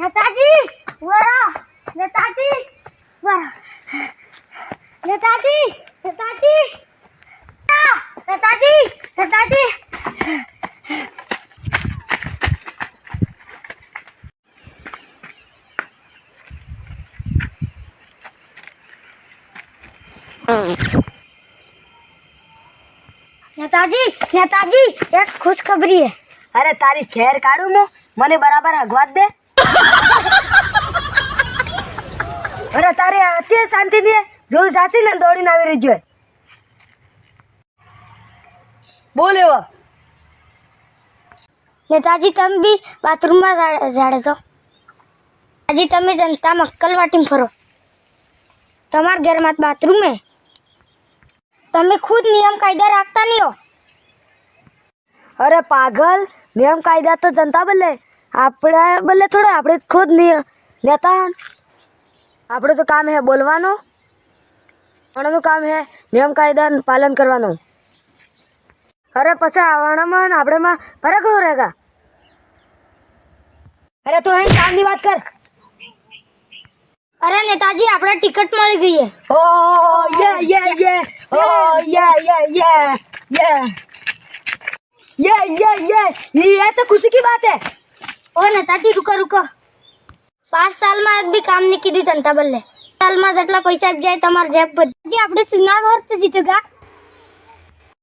नेताजी वरा नेताजी वरा नेताजी नेताजी नेताजी नेताजी नेताजी नेताजी एक खुशखबरी है। अरे तारी खेर काढू मो મને બરાબર અગવાદ દે અરે તારે અત્યારે શાંતિ દે જો જાસી ને દોડીને આવી રહી જોઈએ બોલ એવો नेताजी તમે બી બાથરૂમમાં ઝાડે છો આજે તમે જનતામાં અક્કલ વાટીને ફરો તમારા ઘરમાં બાથરૂમ હે તમે ખુદ નિયમ કાયદા રાખતા નહીં હો અરે પાગલ નિયમ કાયદા તો જનતા બદલે આપણે બદલે થોડા આપણે ખુદ નેતા આપણે તો કામ હે બોલવાનો આપણું કામ હે નિયમ કાયદા પાલન કરવાનું અરે પછી આવણામાં આપણેમાં ફરક હો રહેગા અરે તું અહીં કામની વાત કર અરે નેતાજી આપણે ટિકિટ મળી ગઈ હે ઓ યે ઓ ये तो खुशी की बात है। ओ नेताजी रुको रुको 5 साल में एक भी काम नहीं कीधु जनता बल्ले साल में जेटला पैसा આવી જાય તમાર જેબ બધી આપણે चुनाव वर्ष जीतेगा।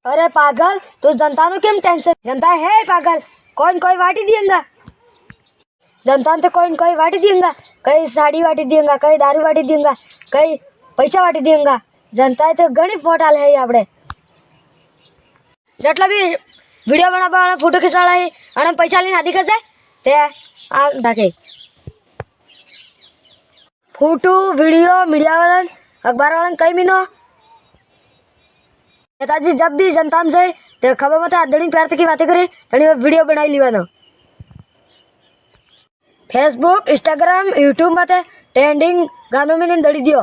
अरे पागल तो जनता नो केम टेंशन जनता है पागल कौन कोई वाटी देंगा जनता तो कोई वाटी देंगा कई साड़ी वाटी देंगा कई दारू वाटी देंगा कई पैसा वाटी देंगा जनता तो घणी वोट आले है આપણે જેટલા બી વિડિયો બનાવવા ફોટો ખીચાળા અને પૈસા લઈને આધી કરશે તે આ દાખે फोटो वीडियो मीडिया वालन अखबार वालन कई मीनो नेताजी जब भी जनता में जाए तो खबर मत आदड़ी प्यार की बातें करे घनी वीडियो बनाई लीवानो फेसबुक इंस्टाग्राम यूट्यूब मत ट्रेंडिंग गानों में नहीं दड़ी दियो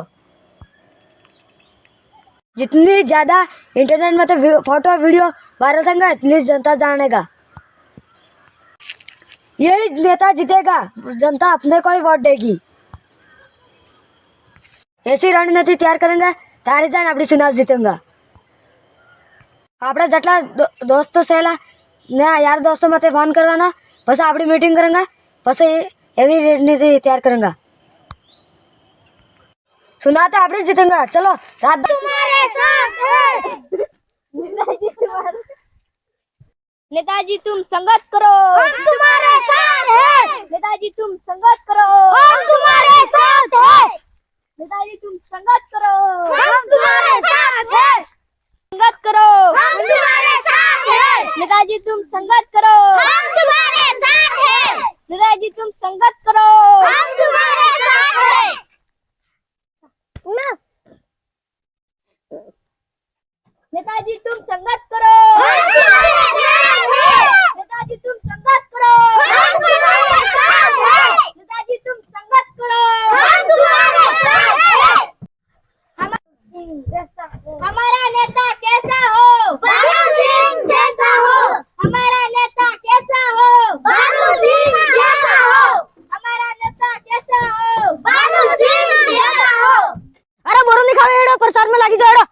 जितनी ज़्यादा इंटरनेट में फोटो वीडियो वायरल होगा इतनी जनता जानेगा यही नेता जीतेगा जनता अपने को ही वोट देगी ऐसी रणनीति तैयार करेंगे तारे जान अपनी चुनाव जीतेंगे આપણે જેટલા દોસ્તો સહેલા ને યાર દોસ્તો માટે ફોન કરવાના પછી આપણી મીટિંગ કરેંગે પછી એવી રણનીતિ તૈયાર કરેंगे सुनाते આપણે જીतेंगे चलो रात तुम्हारे साथ है नेताजी तुम संगत करो हम तुम्हारे साथ है नेताजी तुम संगत करो हम तुम्हारे साथ है नेताजी तुम संगत करो हम तुम्हारे साथ है संगत करो हम तुम्हारे साथ है नेताजी तुम संगत करो हम तुम्हारे साथ है नेताजी तुम संगत करो हम तुम्हारे साथ है नेताजी तुम संगत करो हम तुम्हारे साथ है नेताजी तुम संगत करो हम तुम्हारे साथ है नेताजी तुम संगत करो हम तुम्हारे साथ है हमारा नेता कैसा हो बाबू सिंह जैसा हो हमारा नेता कैसा हो बाबू सिंह जैसा हो हमारा नेता कैसा हो बाबू सिंह जैसा हो अरे बोरो निकावे एडो प्रचार में लागी जाओ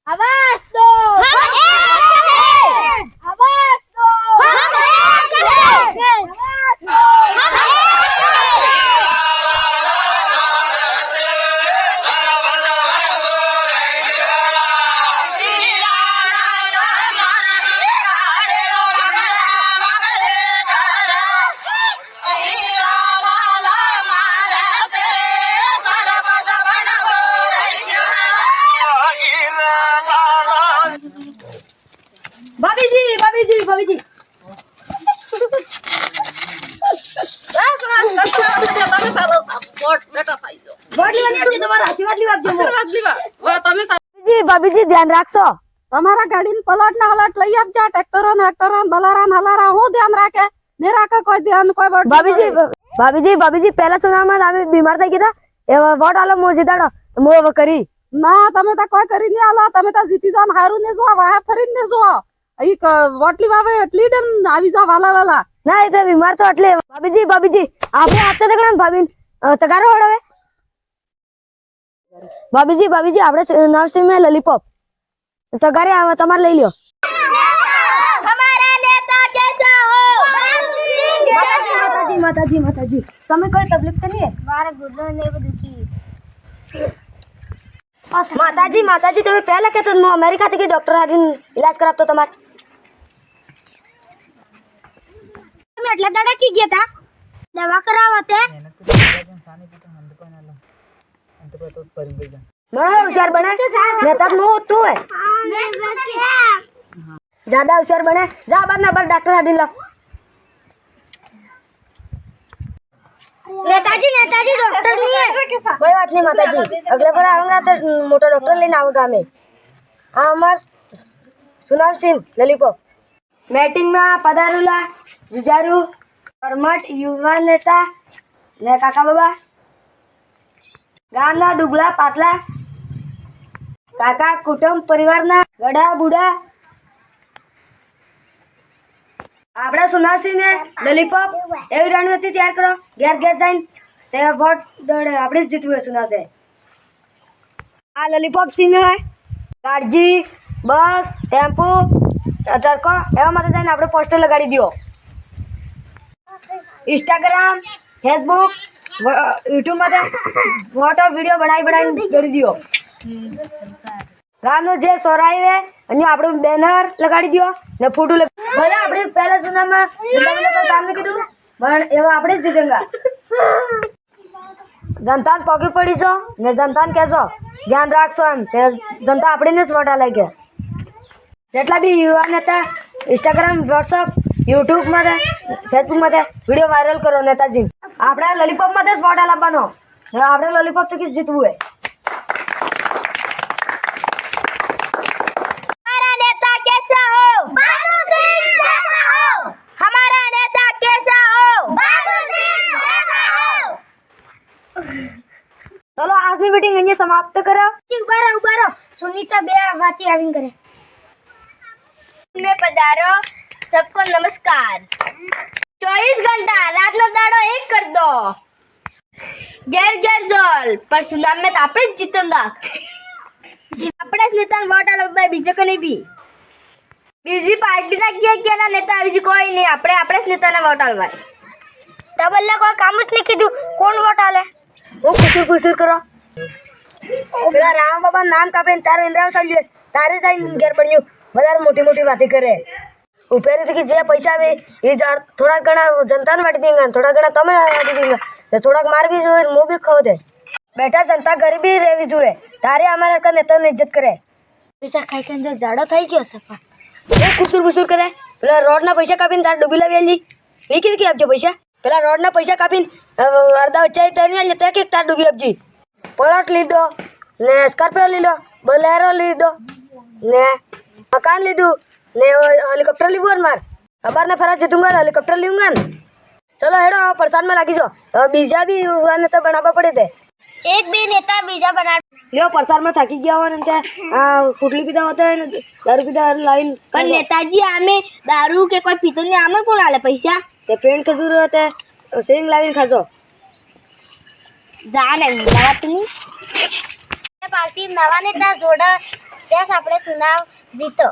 आवाज दो हम एक हैं आवाज दो हम एक हैं आवाज दो हम एक हैं भाभी जी તમે સાલો વોટ બેટા થઈ ગયો वोट लेવાની આપી તમારા આશીર્વાદ લેવા આપજો આશીર્વાદ લેવા હવે તમે भाभी जी ध्यान રાખશો તમારા ગાડીને પલટ ના હલટ લઈ આપજો ટ્રેક્ટરો બલારામ હલારા હું ધ્યાન રાખે ને રાખે કોઈ ધ્યાન કોઈ વોટ भाभी जी पहला चुनाव में आमी बीमार થઈ ગયા એ વોટ આલો મો જીતાડો મો હવે કરી ના તમે તો કોઈ કરી નહીં આલા તમે તો જીતી જાન હારું ને જો વાહ ફરીને ને જો એક રોટલી વાવે એટલી ડન આવી જા વાલા વાલા ના એ તો બીમાર તો એટલે ભાભીજી આપણે આપતા તકડા ભાભી તગારો વડાવે ભાભીજી આપણે નામ છે મેં લલીપોપ તગારે આવે તમારે લઈ લ્યો हमारा नेता कैसा हो માતાજી તમે કોઈ તકલીફ તો નહીં મારા ગુડો ને બધું કી માતાજી તમે પહેલા કહેતો હું અમેરિકા થી ડોક્ટર આદિન ઈલાજ કરાવતો તમારે તમે એટલે દાડા કી ગયા તા દવા કરાવો તે मैं होशियार बने नेता नो तू है ज्यादा होशियार बने जा बाद ना बार डॉक्टर आदिन ला नेताजी डॉक्टर नहीं है कोई बात नहीं माताजी अगले बार आऊंगा तो मोटा डॉक्टर लेने आऊंगा मैं हाँ हमार सुनाव सिंह ललीपॉप मीटिंग में पधारूला जुजारू कर्मठ युवा नेता ने काका बाबा ગામના દુબળા પાતળા કાકા કુટુંબ પરિવારના ગડા બુડા આપણા સુનાવસીને લલીપોપ એવી રણનીતિ તૈયાર કરો ઘેર જઈને તે વોટ દોડે આપણે જ જીતવું સુનાવતે આ લલીપોપ સિંહ ગાડજી બસ ટેમ્પો ટ્રકો એવા માટે જઈને આપણે પોસ્ટર લગાડી દો ઇન્સ્ટાગ્રામ ફેસબુક યુટ્યુબ માં ફોટો વિડીયો બનાવી જોડી દો ગામનો જે સોરાઈ હે અને આપણે બેનર લગાડી દો ને ફોટો ભલે આપણે પહેલા સુનામાં કામ ન કીધું પણ એવા આપણે જ જીતેંગા જનતાને પગી પડી છો ને જનતાને કહેજો ધ્યાન રાખશો એમ તે જનતા આપણને જ વોટ આલે કે જેટલા બી યુવા નેતા ઇન્સ્ટાગ્રામ વોટ્સઅપ યુટ્યુબ માં ફેસબુક માં વિડીયો વાયરલ કરો નેતાજી આપણે લલીપોપ માં જ વોટ આપવાનો આપણે લલીપોપ થી જીતવું હે हमारा नेता कैसा हो बाबू सिंह जैसा हो हमारा नेता कैसा हो बाबू सिंह जैसा हो चलो આજની મીટિંગ અહીંયા સમાપ્ત કરો ઉભારો સુનીતા બે વાતી આવીને કરે में पधारो सबको नमस्कार 24 घंटा रात नो दाड़ो एक कर दो घेर जल पर सुनाम में तो આપણે જ જીતંગા આપણે જ નેતાને વોટ આલવા બીજે કોને બી બીજી પાર્ટીના ક્યાં નેતા બીજી કોઈ નહીં આપણે જ નેતાને વોટ આલવા ડબલ કોઈ કામ જ નહીં કીધું કોણ વોટ આલે वो कुसुर करो પેલા રામ બાબા નામ કાપે તારો ઇન્દ્રાવ સાલ્યો તારે જઈને ઘેર પડ્યું વધારે મોટી વાતી કરે ઉપેરેથી કે જે પૈસા આવે એ થોડા ઘણા જનતાને વાટી દેંગા થોડા ઘણા તમે વાટી દેંગા ને થોડાક માર બી જોઈએ હું બી ખાવ દે બેટા જનતા ગરીબી રહેવી જોઈએ તારે અમારા કા નેતાને ઇજ્જત કરે પૈસા ખાઈ ખાઈને જો જાડો થઈ ગયો સફા वो कुसुर करे પેલા રોડના પૈસા કાપીને તાર ડૂબી લાવી આલી એ કીધી આપજો પૈસા પેલા રોડના પૈસા કાપીને અડધા વચ્ચે તને આલી તે કે તાર ડૂબી આપજી પલોટ લીધો ને સ્કોર્પિયો લીધો બોલેરો લીધો ને મકાન લીધું ને हेलीकॉप्टर લીધું માર અબાર ને ફરા જીતુંગા हेलीकॉप्टर લીઉંગા ને ચલો હેડો પ્રસાદમાં લાગી જો બીજા બી યુવાને તો બનાવવા પડે તે એક બે નેતા બીજા બના લ્યો પ્રસાદમાં થાકી ગયા હોય ને તે પુટલી પીધા હોતા ને દારૂ પીધા લાઈન પણ નેતાજી આમે દારૂ કે કોઈ પીતો ને આમે કોણ આલે પૈસા તે પેન્ટ ખજૂર હોતે સિંગ લાવીને ખાજો જાને નવાતની પાર્ટી નવા નેતા જોડા ત્યાં આપણે સુનાવ જીતો